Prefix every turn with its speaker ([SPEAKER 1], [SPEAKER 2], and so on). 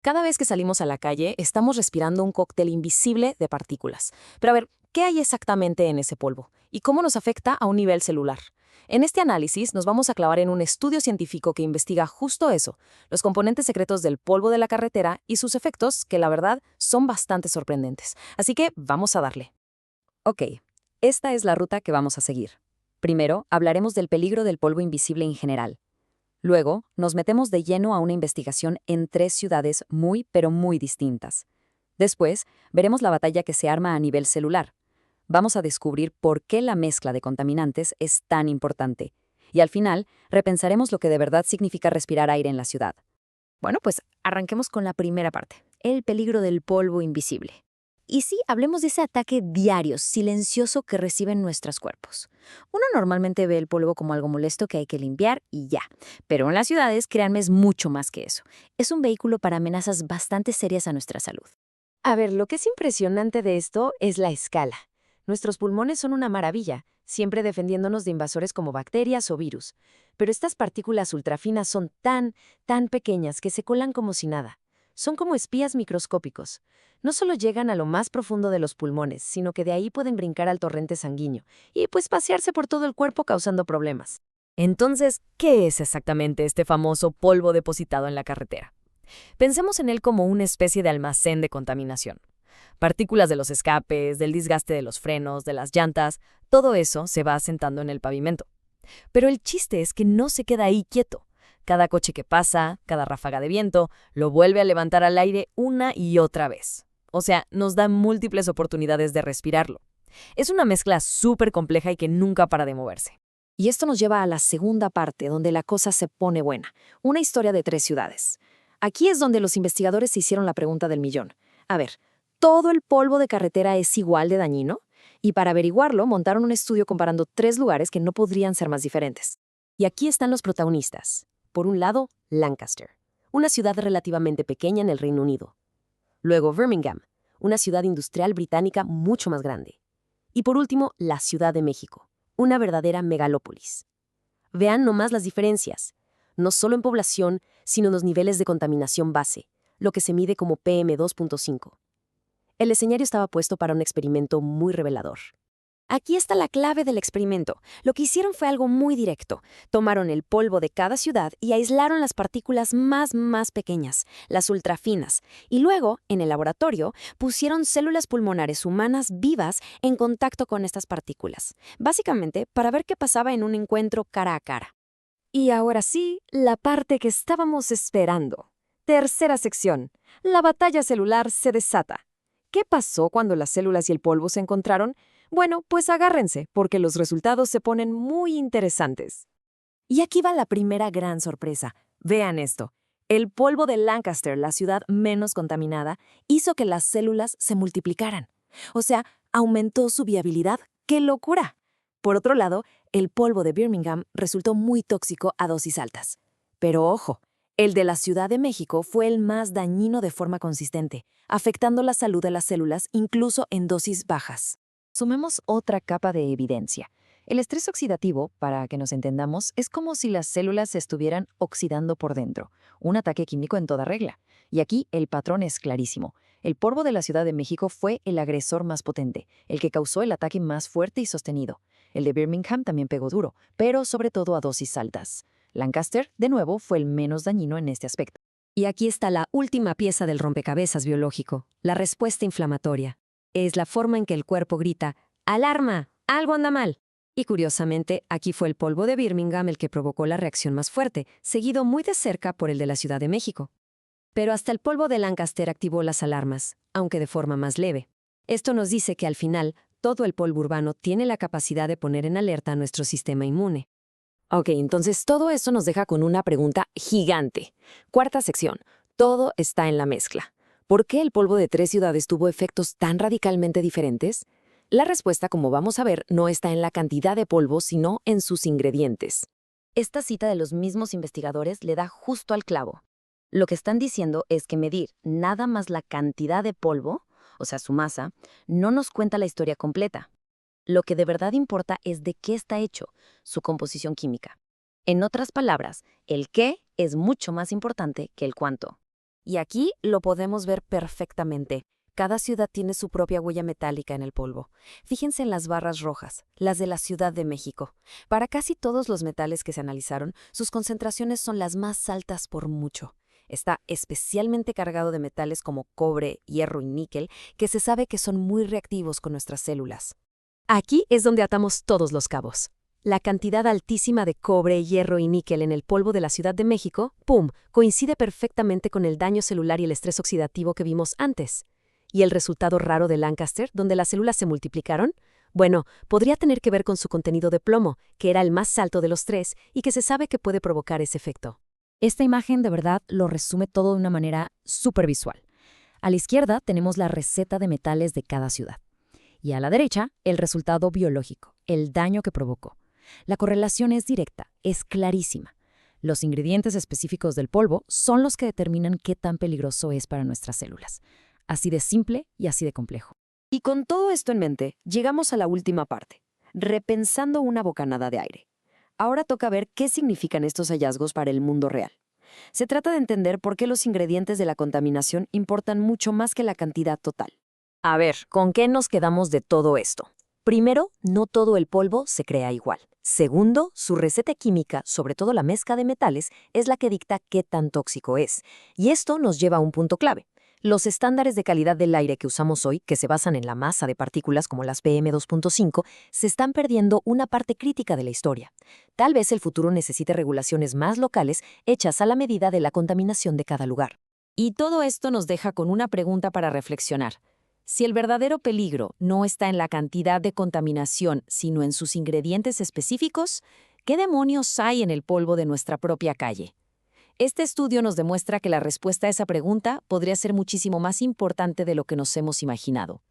[SPEAKER 1] Cada vez que salimos a la calle, estamos respirando un cóctel invisible de partículas. Pero a ver, ¿qué hay exactamente en ese polvo? ¿Y cómo nos afecta a un nivel celular? En este análisis nos vamos a clavar en un estudio científico que investiga justo eso, los componentes secretos del polvo de la carretera y sus efectos, que la verdad son bastante sorprendentes. Así que vamos a darle.
[SPEAKER 2] Ok, esta es la ruta que vamos a seguir. Primero, hablaremos del peligro del polvo invisible en general. Luego, nos metemos de lleno a una investigación en 3 ciudades muy, pero muy distintas. Después, veremos la batalla que se arma a nivel celular. Vamos a descubrir por qué la mezcla de contaminantes es tan importante. Y al final, repensaremos lo que de verdad significa respirar aire en la ciudad.
[SPEAKER 3] Bueno, pues arranquemos con la primera parte, el peligro del polvo invisible. Y sí, hablemos de ese ataque diario, silencioso que reciben nuestros cuerpos. Uno normalmente ve el polvo como algo molesto que hay que limpiar y ya. Pero en las ciudades, créanme, es mucho más que eso. Es un vehículo para amenazas bastante serias a nuestra salud.
[SPEAKER 4] A ver, lo que es impresionante de esto es la escala. Nuestros pulmones son una maravilla, siempre defendiéndonos de invasores como bacterias o virus. Pero estas partículas ultrafinas son tan pequeñas que se colan como si nada. Son como espías microscópicos. No solo llegan a lo más profundo de los pulmones, sino que de ahí pueden brincar al torrente sanguíneo y pues pasearse por todo el cuerpo causando problemas.
[SPEAKER 5] Entonces, ¿qué es exactamente este famoso polvo depositado en la carretera? Pensemos en él como una especie de almacén de contaminación. Partículas de los escapes, del desgaste de los frenos, de las llantas, todo eso se va asentando en el pavimento. Pero el chiste es que no se queda ahí quieto. Cada coche que pasa, cada ráfaga de viento, lo vuelve a levantar al aire una y otra vez. O sea, nos da múltiples oportunidades de respirarlo. Es una mezcla súper compleja y que nunca para de moverse.
[SPEAKER 1] Y esto nos lleva a la segunda parte, donde la cosa se pone buena. Una historia de 3 ciudades. Aquí es donde los investigadores se hicieron la pregunta del millón. A ver, ¿todo el polvo de carretera es igual de dañino? Y para averiguarlo, montaron un estudio comparando 3 lugares que no podrían ser más diferentes. Y aquí están los protagonistas. Por un lado, Lancaster, una ciudad relativamente pequeña en el Reino Unido. Luego, Birmingham, una ciudad industrial británica mucho más grande. Y por último, la Ciudad de México, una verdadera megalópolis. Vean nomás las diferencias, no solo en población, sino en los niveles de contaminación base, lo que se mide como PM2.5. El escenario estaba puesto para un experimento muy revelador.
[SPEAKER 3] Aquí está la clave del experimento. Lo que hicieron fue algo muy directo. Tomaron el polvo de cada ciudad y aislaron las partículas más pequeñas, las ultrafinas, y luego, en el laboratorio, pusieron células pulmonares humanas vivas en contacto con estas partículas, básicamente para ver qué pasaba en un encuentro cara a cara.
[SPEAKER 4] Y ahora sí, la parte que estábamos esperando. Tercera sección. La batalla celular se desata. ¿Qué pasó cuando las células y el polvo se encontraron? Bueno, pues agárrense, porque los resultados se ponen muy interesantes. Y aquí va la primera gran sorpresa. Vean esto. El polvo de Lancaster, la ciudad menos contaminada, hizo que las células se multiplicaran. O sea, aumentó su viabilidad. ¡Qué locura! Por otro lado, el polvo de Birmingham resultó muy tóxico a dosis altas. Pero ojo, el de la Ciudad de México fue el más dañino de forma consistente, afectando la salud de las células incluso en dosis bajas.
[SPEAKER 2] Sumemos otra capa de evidencia. El estrés oxidativo, para que nos entendamos, es como si las células se estuvieran oxidando por dentro, un ataque químico en toda regla. Y aquí el patrón es clarísimo. El polvo de la Ciudad de México fue el agresor más potente, el que causó el ataque más fuerte y sostenido. El de Birmingham también pegó duro, pero sobre todo a dosis altas. Lancaster, de nuevo, fue el menos dañino en este aspecto.
[SPEAKER 6] Y aquí está la última pieza del rompecabezas biológico, la respuesta inflamatoria. Es la forma en que el cuerpo grita, ¡alarma! ¡Algo anda mal! Y curiosamente, aquí fue el polvo de Birmingham el que provocó la reacción más fuerte, seguido muy de cerca por el de la Ciudad de México. Pero hasta el polvo de Lancaster activó las alarmas, aunque de forma más leve. Esto nos dice que al final, todo el polvo urbano tiene la capacidad de poner en alerta a nuestro sistema inmune.
[SPEAKER 1] Ok, entonces todo eso nos deja con una pregunta gigante. Cuarta sección. Todo está en la mezcla. ¿Por qué el polvo de 3 ciudades tuvo efectos tan radicalmente diferentes? La respuesta, como vamos a ver, no está en la cantidad de polvo, sino en sus ingredientes.
[SPEAKER 2] Esta cita de los mismos investigadores le da justo al clavo. Lo que están diciendo es que medir nada más la cantidad de polvo, o sea, su masa, no nos cuenta la historia completa. Lo que de verdad importa es de qué está hecho, su composición química. En otras palabras, el qué es mucho más importante que el cuánto.
[SPEAKER 3] Y aquí lo podemos ver perfectamente. Cada ciudad tiene su propia huella metálica en el polvo. Fíjense en las barras rojas, las de la Ciudad de México. Para casi todos los metales que se analizaron, sus concentraciones son las más altas por mucho. Está especialmente cargado de metales como cobre, hierro y níquel, que se sabe que son muy reactivos con nuestras células.
[SPEAKER 4] Aquí es donde atamos todos los cabos. La cantidad altísima de cobre, hierro y níquel en el polvo de la Ciudad de México, ¡pum!, coincide perfectamente con el daño celular y el estrés oxidativo que vimos antes. ¿Y el resultado raro de Lancaster, donde las células se multiplicaron? Bueno, podría tener que ver con su contenido de plomo, que era el más alto de los tres y que se sabe que puede provocar ese efecto.
[SPEAKER 2] Esta imagen de verdad lo resume todo de una manera súper visual. A la izquierda tenemos la receta de metales de cada ciudad. Y a la derecha, el resultado biológico, el daño que provocó. La correlación es directa, es clarísima. Los ingredientes específicos del polvo son los que determinan qué tan peligroso es para nuestras células. Así de simple y así de complejo.
[SPEAKER 1] Y con todo esto en mente, llegamos a la última parte, repensando una bocanada de aire. Ahora toca ver qué significan estos hallazgos para el mundo real. Se trata de entender por qué los ingredientes de la contaminación importan mucho más que la cantidad total.
[SPEAKER 5] A ver, ¿con qué nos quedamos de todo esto?
[SPEAKER 3] Primero, no todo el polvo se crea igual. Segundo, su receta química, sobre todo la mezcla de metales, es la que dicta qué tan tóxico es. Y esto nos lleva a un punto clave. Los estándares de calidad del aire que usamos hoy, que se basan en la masa de partículas como las PM2.5, se están perdiendo una parte crítica de la historia. Tal vez el futuro necesite regulaciones más locales hechas a la medida de la contaminación de cada lugar.
[SPEAKER 1] Y todo esto nos deja con una pregunta para reflexionar. Si el verdadero peligro no está en la cantidad de contaminación, sino en sus ingredientes específicos, ¿qué demonios hay en el polvo de nuestra propia calle? Este estudio nos demuestra que la respuesta a esa pregunta podría ser muchísimo más importante de lo que nos hemos imaginado.